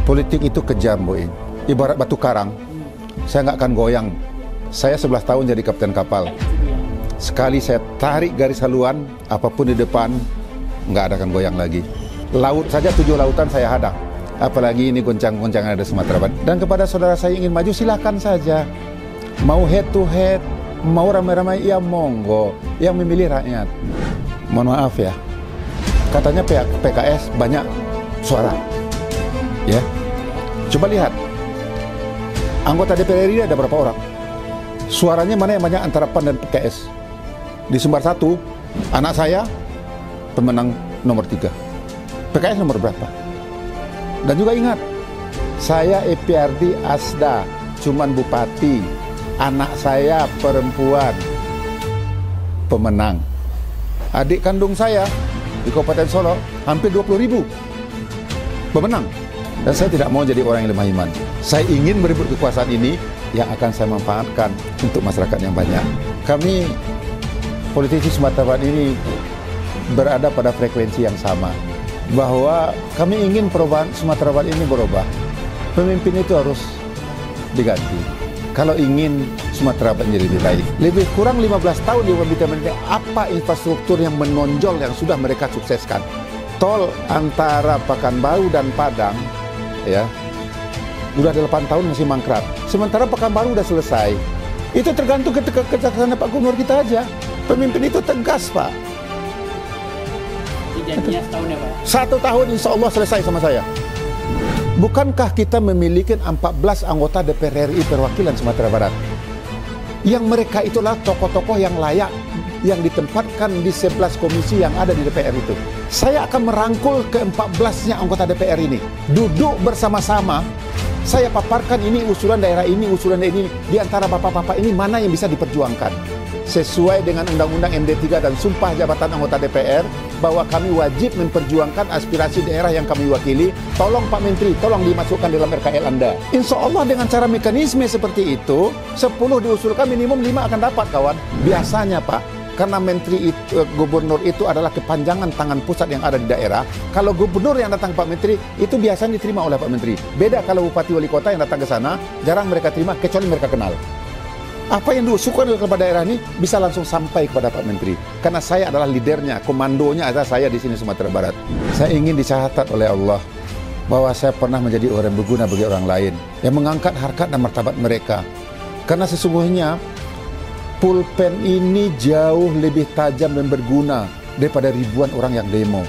Politik itu kejam, Boy. Ibarat batu karang, saya nggak akan goyang. Saya 11 tahun jadi kapten kapal. Sekali saya tarik garis haluan, apapun di depan, nggak ada akan goyang lagi. Laut saja 7 lautan saya hadang. Apalagi ini goncang-goncangan ada Sumatera Barat. Dan kepada saudara saya ingin maju, silakan saja. Mau head to head, mau ramai-ramai, ya monggo. Yang memilih rakyat. Mohon maaf ya, katanya PKS banyak suara. Ya, coba lihat anggota DPR RI ada berapa orang? Suaranya mana yang banyak antara PAN dan PKS? Di Sumbar 1, anak saya pemenang nomor 3. PKS nomor berapa? Dan juga ingat, saya EPRD Asda, cuman bupati. Anak saya perempuan pemenang. Adik kandung saya di Kabupaten Solo hampir 20.000 pemenang. Dan saya tidak mau jadi orang yang lemah iman. Saya ingin merebut kekuasaan ini yang akan saya manfaatkan untuk masyarakat yang banyak. Kami, politisi Sumatera Barat ini, berada pada frekuensi yang sama. Bahwa kami ingin perubahan Sumatera Barat ini berubah. Pemimpin itu harus diganti. Kalau ingin Sumatera Barat menjadi lebih baik. Lebih kurang 15 tahun di pemerintahan, apa infrastruktur yang menonjol yang sudah mereka sukseskan? Tol antara Pekanbaru dan Padang, ya, udah 8 tahun masih mangkrak. Sementara Pekanbaru udah selesai. Itu tergantung ketegasan Pak Gubernur kita aja. Pemimpin itu tegas, Pak. Janjinya setahun ya, Pak? 1 tahun insya Allah selesai sama saya. Bukankah kita memiliki 14 anggota DPR RI perwakilan Sumatera Barat? Yang mereka itulah tokoh-tokoh yang layak, yang ditempatkan di 11 komisi yang ada di DPR itu. Saya akan merangkul ke-14-nya anggota DPR ini. Duduk bersama-sama, saya paparkan ini usulan daerah ini, usulan daerah ini. Di antara bapak-bapak ini mana yang bisa diperjuangkan? Sesuai dengan Undang-Undang MD3 dan Sumpah Jabatan Anggota DPR, bahwa kami wajib memperjuangkan aspirasi daerah yang kami wakili. Tolong Pak Menteri, tolong dimasukkan dalam RKL Anda. Insya Allah dengan cara mekanisme seperti itu, 10 diusulkan, minimum 5 akan dapat, kawan. Biasanya Pak, karena menteri itu, gubernur itu adalah kepanjangan tangan pusat yang ada di daerah. Kalau gubernur yang datang Pak Menteri, itu biasanya diterima oleh Pak Menteri. Beda kalau bupati wali kota yang datang ke sana, jarang mereka terima, kecuali mereka kenal. Apa yang diusulkan oleh kepala daerah ini bisa langsung sampai kepada Pak Menteri. Karena saya adalah leadernya, komandonya adalah saya di sini Sumatera Barat. Saya ingin dicatat oleh Allah bahwa saya pernah menjadi orang yang berguna bagi orang lain, yang mengangkat harkat dan martabat mereka. Karena sesungguhnya pulpen ini jauh lebih tajam dan berguna daripada ribuan orang yang demo.